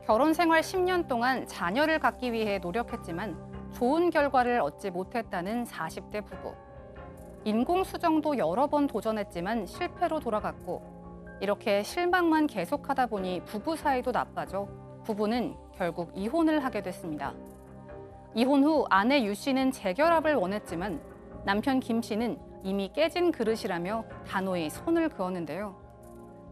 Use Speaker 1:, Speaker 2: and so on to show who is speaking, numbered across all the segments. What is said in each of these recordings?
Speaker 1: 결혼 생활 10년 동안 자녀를 갖기 위해 노력했지만 좋은 결과를 얻지 못했다는 40대 부부. 인공수정도 여러 번 도전했지만 실패로 돌아갔고, 이렇게 실망만 계속하다 보니 부부 사이도 나빠져 부부는 결국 이혼을 하게 됐습니다. 이혼 후 아내 유 씨는 재결합을 원했지만 남편 김 씨는 이미 깨진 그릇이라며 단호히 선을 그었는데요.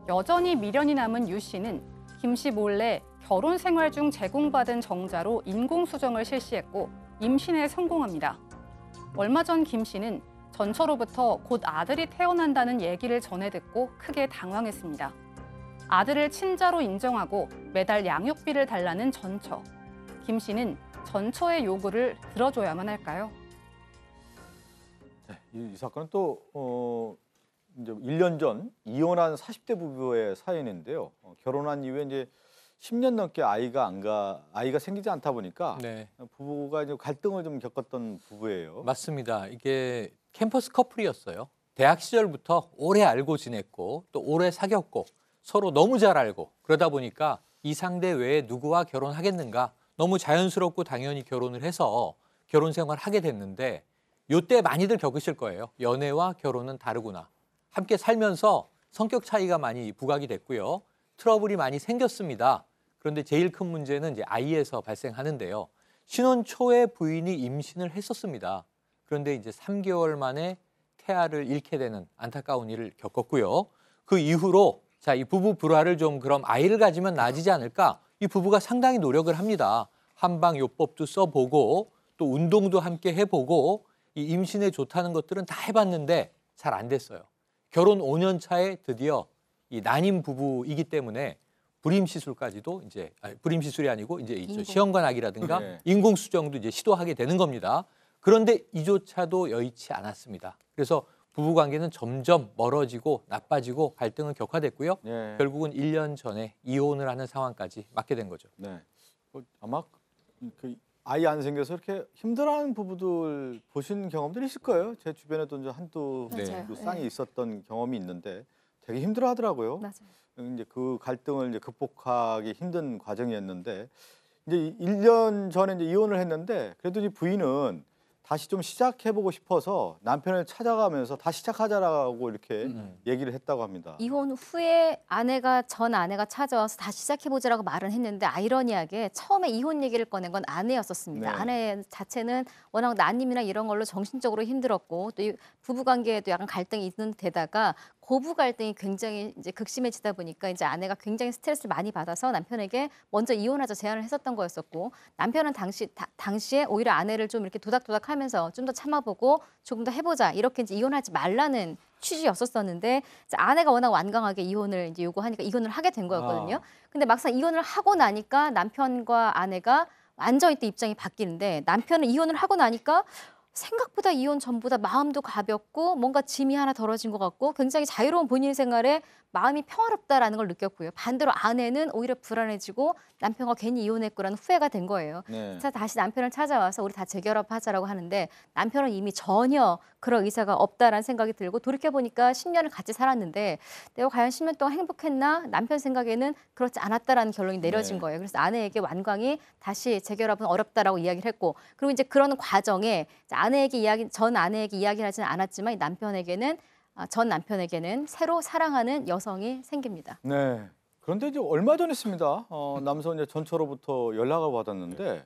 Speaker 1: 여전히 미련이 남은 유 씨는 김 씨 몰래 결혼 생활 중 제공받은 정자로 인공수정을 실시했고 임신에 성공합니다. 얼마 전 김 씨는 전처로부터 곧 아들이 태어난다는 얘기를 전해 듣고 크게 당황했습니다. 아들을 친자로 인정하고 매달 양육비를 달라는 전처. 김 씨는 전처의 요구를 들어줘야만 할까요?
Speaker 2: 네, 이 사건은 또 이제 1년 전 이혼한 40대 부부의 사연인데요. 결혼한 이후에 이제 10년 넘게 아이가 생기지 않다 보니까
Speaker 3: 네.
Speaker 2: 부부가 이제 갈등을 좀 겪었던 부부예요.
Speaker 3: 맞습니다. 이게 캠퍼스 커플이었어요. 대학 시절부터 오래 알고 지냈고 또 오래 사귀었고 서로 너무 잘 알고 그러다 보니까 이 상대 외에 누구와 결혼하겠는가 너무 자연스럽고 당연히 결혼을 해서 결혼 생활을 하게 됐는데 이때 많이들 겪으실 거예요. 연애와 결혼은 다르구나. 함께 살면서 성격 차이가 많이 부각이 됐고요. 트러블이 많이 생겼습니다. 그런데 제일 큰 문제는 이제 아이에서 발생하는데요. 신혼 초에 부인이 임신을 했었습니다. 그런데 이제 3개월 만에 태아를 잃게 되는 안타까운 일을 겪었고요. 그 이후로 자, 이 부부 불화를 좀 그럼 아이를 가지면 나아지지 않을까? 이 부부가 상당히 노력을 합니다. 한방요법도 써보고 또 운동도 함께 해보고 이 임신에 좋다는 것들은 다 해봤는데 잘 안 됐어요. 결혼 5년 차에 드디어 이 난임 부부이기 때문에 불임 시술까지도 이제 불임 시술이 아니고 이제 시험관악이라든가
Speaker 2: 네.
Speaker 3: 인공수정도 이제 시도하게 되는 겁니다. 그런데 이조차도 여의치 않았습니다. 그래서 부부 관계는 점점 멀어지고 나빠지고 갈등은 격화됐고요.
Speaker 2: 네.
Speaker 3: 결국은 1년 전에 이혼을 하는 상황까지 맞게 된 거죠.
Speaker 2: 네. 아마 그 아이 안 생겨서 이렇게 힘들어하는 부부들 보신 경험들이 있을 거예요. 제 주변에도 이제 한두
Speaker 1: 맞아요.
Speaker 2: 쌍이 있었던 경험이 있는데 되게 힘들어하더라고요.
Speaker 1: 맞아요.
Speaker 2: 이제 그 갈등을 이제 극복하기 힘든 과정이었는데 이제 1년 전에 이제 이혼을 했는데 그래도 이 부인은 다시 좀 시작해보고 싶어서 남편을 찾아가면서 다시 시작하자라고 이렇게 얘기를 했다고 합니다.
Speaker 4: 이혼 후에 전 아내가 찾아와서 다시 시작해보자라고 말은 했는데 아이러니하게 처음에 이혼 얘기를 꺼낸 건 아내였었습니다.
Speaker 2: 네.
Speaker 4: 아내 자체는 워낙 난임이나 이런 걸로 정신적으로 힘들었고 또 부부관계에도 약간 갈등이 있는 데다가 고부 갈등이 굉장히 이제 극심해지다 보니까 이제 아내가 굉장히 스트레스를 많이 받아서 남편에게 먼저 이혼하자 제안을 했었던 거였었고 남편은 당시에 오히려 아내를 좀 이렇게 도닥도닥하면서 좀 더 참아보고 조금 더 해보자 이렇게 이제 이혼하지 말라는 취지였었는데 이제 아내가 워낙 완강하게 이혼을 이제 요구하니까 이혼을 하게 된 거였거든요. 근데 막상 이혼을 하고 나니까 남편과 아내가 완전히 또 입장이 바뀌는데 남편은 이혼을 하고 나니까 생각보다 이혼 전보다 마음도 가볍고 뭔가 짐이 하나 덜어진 것 같고 굉장히 자유로운 본인 생활에 마음이 평화롭다라는 걸 느꼈고요. 반대로 아내는 오히려 불안해지고 남편과 괜히 이혼했구라는 후회가 된 거예요.
Speaker 2: 네.
Speaker 4: 그래서 다시 남편을 찾아와서 우리 다 재결합하자라고 하는데 남편은 이미 전혀 그런 의사가 없다라는 생각이 들고 돌이켜보니까 10년을 같이 살았는데 내가 과연 10년 동안 행복했나? 남편 생각에는 그렇지 않았다라는 결론이 내려진
Speaker 2: 네.
Speaker 4: 거예요. 그래서 아내에게 완강히 다시 재결합은 어렵다라고 이야기를 했고 그리고 이제 그런 과정에 전 아내에게 이야기를 하지는 않았지만 전 남편에게는 새로 사랑하는 여성이 생깁니다.
Speaker 2: 네. 그런데 이제 얼마 전에 있습니다. 남성 이제 전처로부터 연락을 받았는데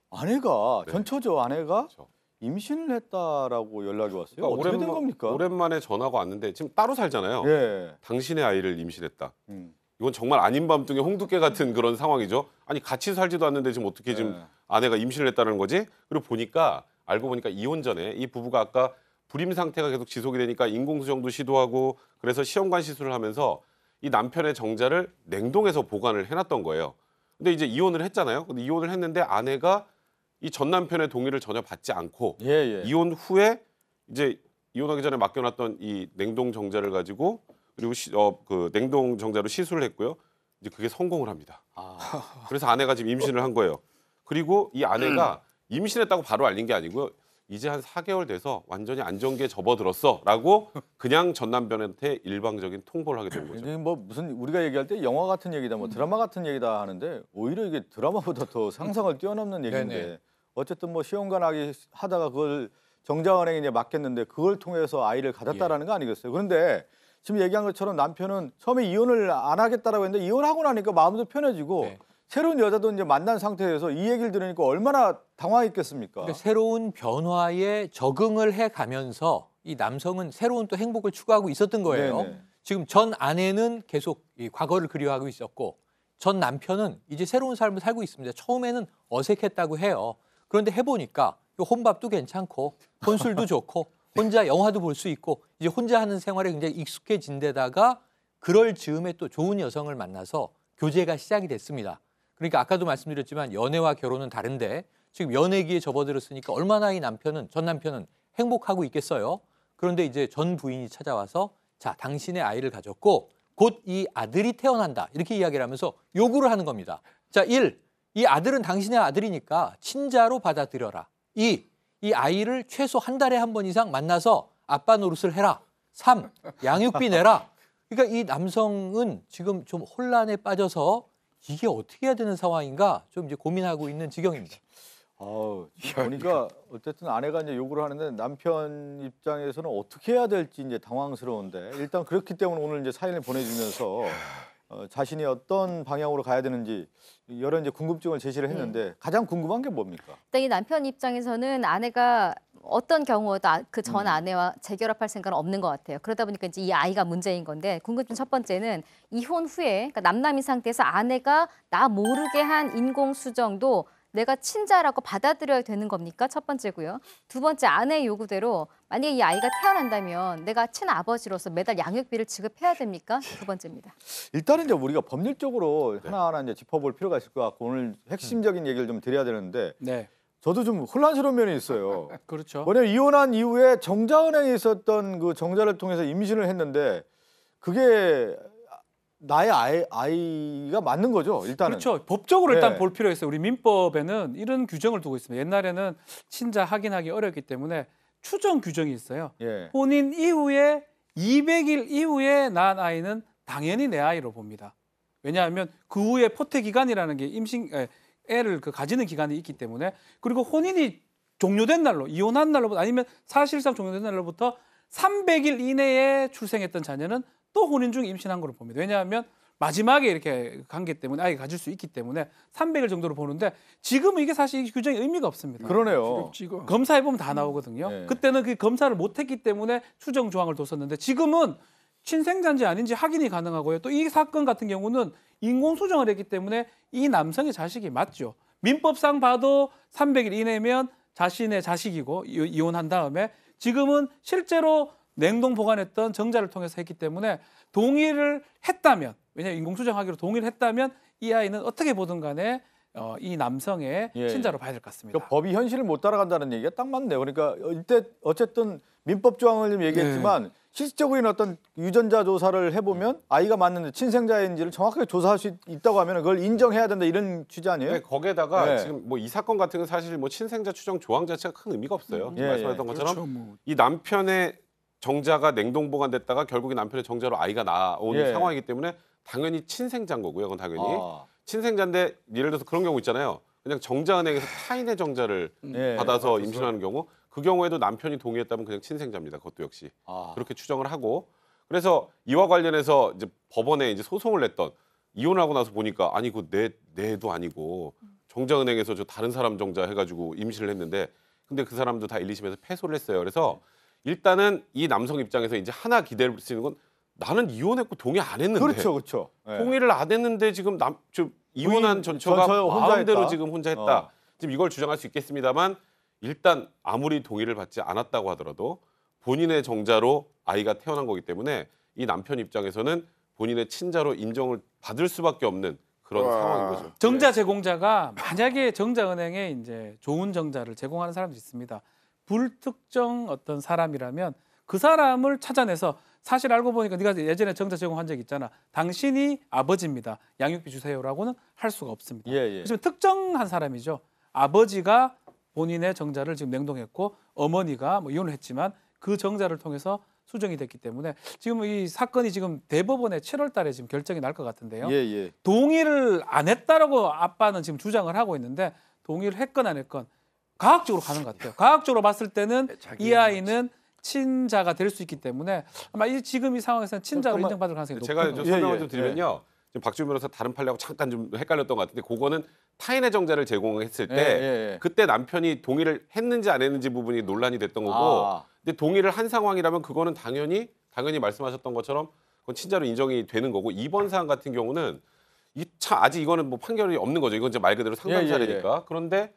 Speaker 2: 아내가
Speaker 5: 네.
Speaker 2: 전처죠. 아내가
Speaker 5: 그렇죠.
Speaker 2: 임신을 했다라고 연락이 왔어요.
Speaker 5: 그러니까
Speaker 2: 어떻게 된 겁니까?
Speaker 5: 오랜만에 전화가 왔는데 지금 따로 살잖아요.
Speaker 2: 예.
Speaker 5: 당신의 아이를 임신했다.
Speaker 2: 음.
Speaker 5: 이건 정말 아닌 밤중에 홍두깨 같은 그런 상황이죠. 아니 같이 살지도 않는데 지금 어떻게 지금
Speaker 2: 네.
Speaker 5: 아내가 임신을 했다는 거지? 그리고 알고 보니까 이혼 전에 이 부부가 아까 불임 상태가 계속 지속이 되니까 인공수정도 시도하고 그래서 시험관 시술을 하면서 이 남편의 정자를 냉동해서 보관을 해놨던 거예요. 근데 이제 이혼을 했잖아요. 근데 이혼을 했는데 아내가 이 전 남편의 동의를 전혀 받지 않고
Speaker 2: 예.
Speaker 5: 이혼 후에 이제 이혼하기 전에 맡겨놨던 이 냉동 정자를 가지고 그리고 그 냉동 정자로 시술을 했고요. 이제 그게 성공을 합니다. 그래서 아내가 지금 임신을 한 거예요. 그리고 이 아내가 임신했다고 바로 알린 게 아니고요. 이제 한 4개월 돼서 완전히 안정기에 접어들었어라고 그냥 전 남편한테 일방적인 통보를 하게 되는 거죠.
Speaker 2: 이게 뭐 무슨 우리가 얘기할 때 영화 같은 얘기다, 뭐 드라마 같은 얘기다 하는데 오히려 이게 드라마보다 더 상상을 뛰어넘는 얘기인데
Speaker 3: 네네.
Speaker 2: 어쨌든 뭐 시험관하기 하다가 그걸 정자은행에 이제 맡겼는데 그걸 통해서 아이를 가졌다라는 거 아니겠어요? 그런데 지금 얘기한 것처럼 남편은 처음에 이혼을 안 하겠다라고 했는데 이혼하고 나니까 마음도 편해지고
Speaker 3: 네.
Speaker 2: 새로운 여자도 이제 만난 상태에서 이 얘기를 들으니까 얼마나 당황했겠습니까?
Speaker 3: 그러니까 새로운 변화에 적응을 해 가면서 이 남성은 새로운 또 행복을 추구하고 있었던 거예요.
Speaker 2: 네네.
Speaker 3: 지금 전 아내는 계속 이 과거를 그리워하고 있었고 전 남편은 이제 새로운 삶을 살고 있습니다. 처음에는 어색했다고 해요. 그런데 해보니까 혼밥도 괜찮고 혼술도 좋고 혼자 영화도 볼 수 있고 이제 혼자 하는 생활에 굉장히 익숙해진 데다가 그럴 즈음에 또 좋은 여성을 만나서 교제가 시작이 됐습니다. 그러니까 아까도 말씀드렸지만 연애와 결혼은 다른데 지금 연애기에 접어들었으니까 얼마나 이 남편은 전 남편은 행복하고 있겠어요. 그런데 이제 전 부인이 찾아와서 자 당신의 아이를 가졌고 곧 이 아들이 태어난다 이렇게 이야기를 하면서 요구를 하는 겁니다. 자 1. 이 아들은 당신의 아들이니까 친자로 받아들여라. 2. 이 아이를 최소 한 달에 한 번 이상 만나서 아빠 노릇을 해라. 3. 양육비 내라. 그러니까 이 남성은 지금 좀 혼란에 빠져서 이게 어떻게 해야 되는 상황인가 좀 이제 고민하고 있는 지경입니다.
Speaker 2: 보니까 어쨌든 아내가 이제 요구를 하는데 남편 입장에서는 어떻게 해야 될지 이제 당황스러운데 일단 그렇기 때문에 오늘 이제 사연을 보내주면서 자신이 어떤 방향으로 가야 되는지 여러 이제 궁금증을 제시를 했는데 가장 궁금한 게 뭡니까?
Speaker 4: 일단 이 남편 입장에서는 아내가 어떤 경우에도 그 전 아내와 재결합할 생각은 없는 것 같아요. 그러다 보니까 이제 이 아이가 문제인 건데 궁금증 첫 번째는 이혼 후에 그러니까 남남인 상태에서 아내가 나 모르게 한 인공수정도 내가 친자라고 받아들여야 되는 겁니까? 첫 번째고요. 두 번째 아내의 요구대로 만약에 이 아이가 태어난다면 내가 친아버지로서 매달 양육비를 지급해야 됩니까? 두 번째입니다.
Speaker 2: 일단은 이제 우리가 법률적으로 하나하나 이제 짚어볼 필요가 있을 것 같고 오늘 핵심적인 얘기를 좀 드려야 되는데
Speaker 6: 네,
Speaker 2: 저도 좀 혼란스러운 면이 있어요.
Speaker 6: 그렇죠.
Speaker 2: 뭐냐면 이혼한 이후에 정자은행에 있었던 그 정자를 통해서 임신을 했는데 그게 나의 아이가 맞는 거죠, 일단은.
Speaker 6: 그렇죠. 법적으로 일단
Speaker 2: 네.
Speaker 6: 볼 필요가 있어요. 우리 민법에는 이런 규정을 두고 있습니다. 옛날에는 친자 확인하기 어렵기 때문에 추정 규정이 있어요.
Speaker 2: 예.
Speaker 6: 혼인 이후에 200일 이후에 낳은 아이는 당연히 내 아이로 봅니다. 왜냐하면 그 후에 포태 기간이라는 게 애를 가지는 기간이 있기 때문에 그리고 혼인이 종료된 날로 이혼한 날로부터 아니면 사실상 종료된 날로부터 300일 이내에 출생했던 자녀는 또 혼인 중에 임신한 걸로 봅니다. 왜냐하면 마지막에 이렇게 관계 때문에 아이가 가질 수 있기 때문에 300일 정도로 보는데 지금은 이게 사실 이 규정이 의미가 없습니다.
Speaker 2: 그러네요.
Speaker 6: 검사해 보면 다 나오거든요.
Speaker 2: 네.
Speaker 6: 그때는 그 검사를 못했기 때문에 추정 조항을 뒀었는데 지금은 친생자인지 아닌지 확인이 가능하고요. 또 이 사건 같은 경우는 인공수정을 했기 때문에 이 남성의 자식이 맞죠. 민법상 봐도 300일 이내면 자신의 자식이고 이혼한 다음에 지금은 실제로 냉동 보관했던 정자를 통해서 했기 때문에 동의를 했다면 왜냐하면 인공수정하기로 동의를 했다면 이 아이는 어떻게 보든 간에 이 남성의
Speaker 2: 예.
Speaker 6: 친자로 봐야 될 것 같습니다.
Speaker 2: 그러니까 법이 현실을 못 따라간다는 얘기가 딱 맞네요. 그러니까 이때 어쨌든 민법 조항을 좀 얘기했지만 실질적인 어떤 유전자 조사를 해보면 아이가 맞는지 친생자인지를 정확하게 조사할 수 있다고 하면 그걸 인정해야 된다 이런 취지 아니에요?
Speaker 5: 네, 거기에다가
Speaker 2: 네.
Speaker 5: 지금 뭐 이 사건 같은 건 사실 뭐 친생자 추정 조항 자체가 큰 의미가 없어요.
Speaker 2: 예,
Speaker 5: 말씀하셨던
Speaker 2: 예.
Speaker 5: 것처럼
Speaker 6: 그렇죠,
Speaker 5: 이 남편의 정자가 냉동 보관됐다가 결국에 남편의 정자로 아이가 나오는
Speaker 2: 예.
Speaker 5: 상황이기 때문에 당연히 친생자인 거고요. 그건 당연히
Speaker 2: 아,
Speaker 5: 친생자인데 예를 들어서 그런 경우 있잖아요. 그냥 정자은행에서 타인의 정자를
Speaker 2: 예.
Speaker 5: 받아서 임신하는 경우 그 경우에도 남편이 동의했다면 그냥 친생자입니다. 그것도 역시
Speaker 2: 아.
Speaker 5: 그렇게 추정을 하고 그래서 이와 관련해서 이제 법원에 이제 소송을 냈던 이혼하고 나서 보니까 아니 그 내 애도 아니고 정자은행에서 저 다른 사람 정자 해가지고 임신을 했는데 근데 그 사람도 다 1, 2심에서 패소를 했어요. 그래서 일단은 이 남성 입장에서 이제 하나 기대할 수 있는 건 나는 이혼했고 동의 안 했는데
Speaker 2: 그렇죠, 그렇죠. 예.
Speaker 5: 동의를 안 했는데 지금 이혼한 전처가
Speaker 2: 전처 혼자
Speaker 5: 마음대로
Speaker 2: 했다.
Speaker 5: 지금 혼자 했다. 지금 이걸 주장할 수 있겠습니다만 일단 아무리 동의를 받지 않았다고 하더라도 본인의 정자로 아이가 태어난 거기 때문에 이 남편 입장에서는 본인의 친자로 인정을 받을 수밖에 없는 그런 상황인 거죠.
Speaker 6: 정자 제공자가 만약에 정자은행에 이제 좋은 정자를 제공하는 사람들이 있습니다. 불특정 어떤 사람이라면 그 사람을 찾아내서 사실 알고 보니까 네가 예전에 정자 제공한 적 있잖아. 당신이 아버지입니다. 양육비 주세요라고는 할 수가 없습니다.
Speaker 2: 예, 예.
Speaker 6: 그렇지만 특정한 사람이죠. 아버지가 본인의 정자를 지금 냉동했고 어머니가 뭐 이혼을 했지만 그 정자를 통해서 수정이 됐기 때문에 지금 이 사건이 지금 대법원에 7월 달에 지금 결정이 날 것 같은데요.
Speaker 2: 예, 예.
Speaker 6: 동의를 안 했다라고 아빠는 지금 주장을 하고 있는데 동의를 했건 안 했건 과학적으로 가는 것 같아요. 과학적으로 봤을 때는 이 아이는 친자가 될 수 있기 때문에 아마 지금 이 상황에서는 친자로
Speaker 2: 잠깐만.
Speaker 6: 인정받을 가능성이
Speaker 5: 제가
Speaker 6: 높거든요.
Speaker 5: 좀 설명을
Speaker 2: 예,
Speaker 5: 좀 드리면요. 지금 박주민 변호사 다른 판례하고 잠깐 좀 헷갈렸던 것 같은데 그거는 타인의 정자를 제공했을 때
Speaker 2: 예.
Speaker 5: 그때 남편이 동의를 했는지 안 했는지 부분이 논란이 됐던 거고
Speaker 2: 아.
Speaker 5: 근데 동의를 한 상황이라면 그거는 당연히 말씀하셨던 것처럼 그건 친자로 인정이 되는 거고 이번 사안 같은 경우는 아직 이거는 뭐 판결이 없는 거죠. 이건 이제 말 그대로 상담
Speaker 2: 예.
Speaker 5: 사례니까. 그런데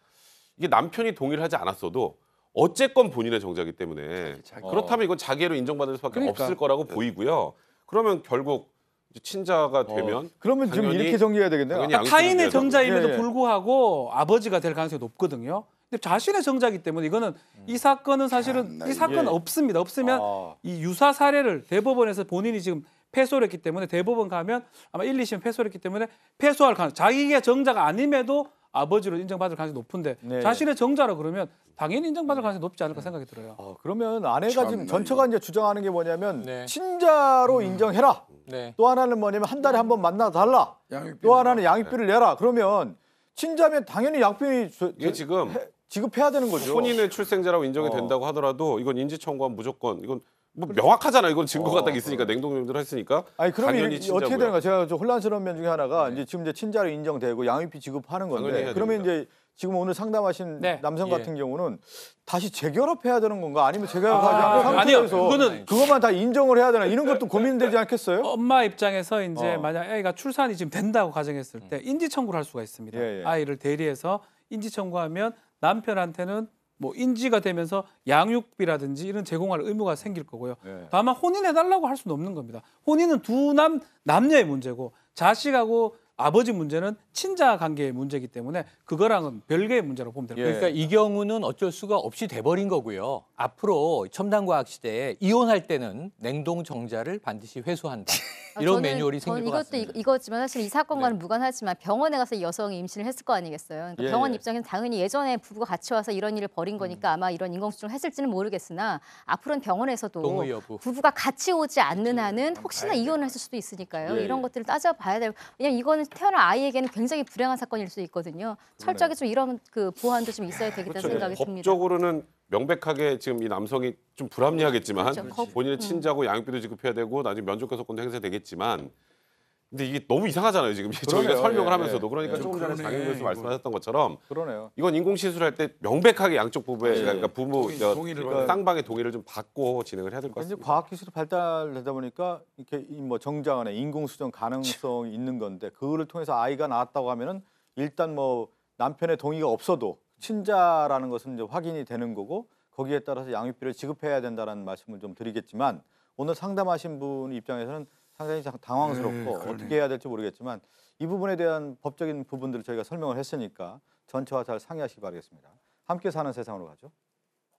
Speaker 5: 이게 남편이 동의를 하지 않았어도 어쨌건 본인의 정자이기 때문에 그렇다면 이건 자기로 인정받을 수밖에
Speaker 6: 그러니까.
Speaker 5: 없을 거라고 보이고요. 그러면 결국 이제 친자가 되면
Speaker 2: 그러면 지금
Speaker 5: 당연히-
Speaker 2: 이렇게 정리해야 되겠네요.
Speaker 5: 당연히
Speaker 6: 그러니까 타인의
Speaker 5: 양육비를
Speaker 6: 정자임에도
Speaker 2: 예, 예.
Speaker 6: 불구하고 아버지가 될 가능성이 높거든요. 근데 자신의 정자이기 때문에 이거는 이 사건은 사실은 이 사건은
Speaker 2: 예.
Speaker 6: 없습니다. 없으면
Speaker 2: 아.
Speaker 6: 이 유사 사례를 대법원에서 본인이 지금 패소를 했기 때문에 대법원 가면 아마 1, 2심 패소를 했기 때문에 패소할 가능. 자기의 정자가 아님에도 아버지로 인정받을 가능성이 높은데
Speaker 2: 네.
Speaker 6: 자신의 정자라 그러면 당연히 인정받을 가능성이 높지 않을까 생각이 들어요.
Speaker 2: 그러면 아내가 지금 전처가 이제 주장하는 게 뭐냐면
Speaker 3: 네.
Speaker 2: 친자로 인정해라.
Speaker 3: 네.
Speaker 2: 또 하나는 뭐냐면 한 달에 한 번 만나 달라. 또 하나는 양육비를 내라. 그러면 친자면 당연히 양육비
Speaker 5: 이게 지금
Speaker 2: 지급해야 되는 거죠.
Speaker 5: 혼인의 출생자라고 인정이 된다고 하더라도 이건 인지청구한 무조건 이건 뭐 명확하잖아요. 이건 증거가 딱 있으니까 냉동정도를 했으니까.
Speaker 2: 아니 그러면
Speaker 5: 당연히
Speaker 2: 이게 어떻게
Speaker 5: 친자고요.
Speaker 2: 되는 거야? 제가 좀 혼란스러운 면 중에 하나가 이제 지금 이제 친자로 인정되고 양육비 지급하는
Speaker 5: 당연히
Speaker 2: 건데
Speaker 5: 해야
Speaker 2: 그러면
Speaker 5: 됩니다.
Speaker 2: 이제 지금 오늘 상담하신
Speaker 6: 네.
Speaker 2: 남성
Speaker 3: 예.
Speaker 2: 같은 경우는 다시 재결합해야 되는 건가? 아니면 재결합하지 않은
Speaker 6: 아니요.
Speaker 2: 상태에서
Speaker 6: 그거는
Speaker 2: 그것만 다 인정을 해야 되나? 이런 것도 고민되지 않겠어요?
Speaker 6: 엄마 입장에서 이제
Speaker 2: 어.
Speaker 6: 만약 애가 출산이 지금 된다고 가정했을 때 인지 청구를 할 수가 있습니다.
Speaker 2: 예, 예.
Speaker 6: 아이를 대리해서 인지 청구하면 남편한테는 뭐 인지가 되면서 양육비라든지 이런 제공할 의무가 생길 거고요.
Speaker 2: 예.
Speaker 6: 다만 혼인해달라고 할 수는 없는 겁니다. 혼인은 남녀의 문제고 자식하고 아버지 문제는 친자 관계의 문제이기 때문에 그거랑은 별개의 문제라고 보면 될
Speaker 2: 예.
Speaker 6: 거예요.
Speaker 3: 그러니까 이 경우는 어쩔 수가 없이 돼버린 거고요. 앞으로 첨단과학 시대에 이혼할 때는 냉동 정자를 반드시 회수한다. 이런 매뉴얼이
Speaker 4: 저는
Speaker 3: 생길 것
Speaker 4: 이것도
Speaker 3: 같습니다.
Speaker 4: 이거지만 사실 이 사건과는 무관하지만 병원에 가서 이 여성이 임신을 했을 거 아니겠어요. 그러니까
Speaker 2: 예,
Speaker 4: 병원
Speaker 2: 예.
Speaker 4: 입장에서 당연히 예전에 부부가 같이 와서 이런 일을 벌인 거니까 아마 이런 인공수정을 했을지는 모르겠으나 앞으로는 병원에서도
Speaker 3: 동의 여부.
Speaker 4: 부부가 같이 오지 않는 한은 혹시나 이혼을 했을 수도 있으니까요.
Speaker 2: 예,
Speaker 4: 이런
Speaker 2: 예.
Speaker 4: 것들을 따져봐야 돼요. 왜냐하면 이거는 태어난 아이에게는 굉장히 불행한 사건일 수 있거든요. 철저하게 좀 이런 그 보완도 좀 있어야 되겠다는
Speaker 5: 그렇죠.
Speaker 4: 생각이 듭니다.
Speaker 5: 법적으로는 명백하게 지금 이 남성이 좀 불합리하겠지만
Speaker 4: 그렇죠.
Speaker 5: 본인의 친자고 양육비도 지급해야 되고 나중에 면접교섭권도 행사되겠지만 근데 이게 너무 이상하잖아요. 지금 저희가
Speaker 2: 그러네요.
Speaker 5: 설명을
Speaker 2: 예,
Speaker 5: 하면서도
Speaker 2: 예.
Speaker 5: 그러니까
Speaker 2: 예.
Speaker 5: 조금 전에
Speaker 6: 그러네,
Speaker 5: 장인 교수
Speaker 6: 이거.
Speaker 5: 말씀하셨던 것처럼
Speaker 2: 그러네요.
Speaker 5: 이건 인공시술할 때 명백하게 양쪽 부부의
Speaker 2: 예.
Speaker 5: 그러니까 부부
Speaker 6: 동의를
Speaker 5: 그러니까 쌍방의 동의를 좀 받고 진행을 해야 될 것
Speaker 2: 이제
Speaker 5: 같습니다.
Speaker 2: 과학기술이 발달되다 보니까 이렇게 뭐 정자 안에 인공수정 가능성이 있는 건데 그거를 통해서 아이가 나왔다고 하면은 일단 뭐 남편의 동의가 없어도 친자라는 것은 이제 확인이 되는 거고 거기에 따라서 양육비를 지급해야 된다는 말씀을 좀 드리겠지만 오늘 상담하신 분 입장에서는 상당히 당황스럽고 어떻게 해야 될지 모르겠지만 이 부분에 대한 법적인 부분들을 저희가 설명을 했으니까 전체와 잘 상의하시기 바라겠습니다. 함께 사는 세상으로 가죠.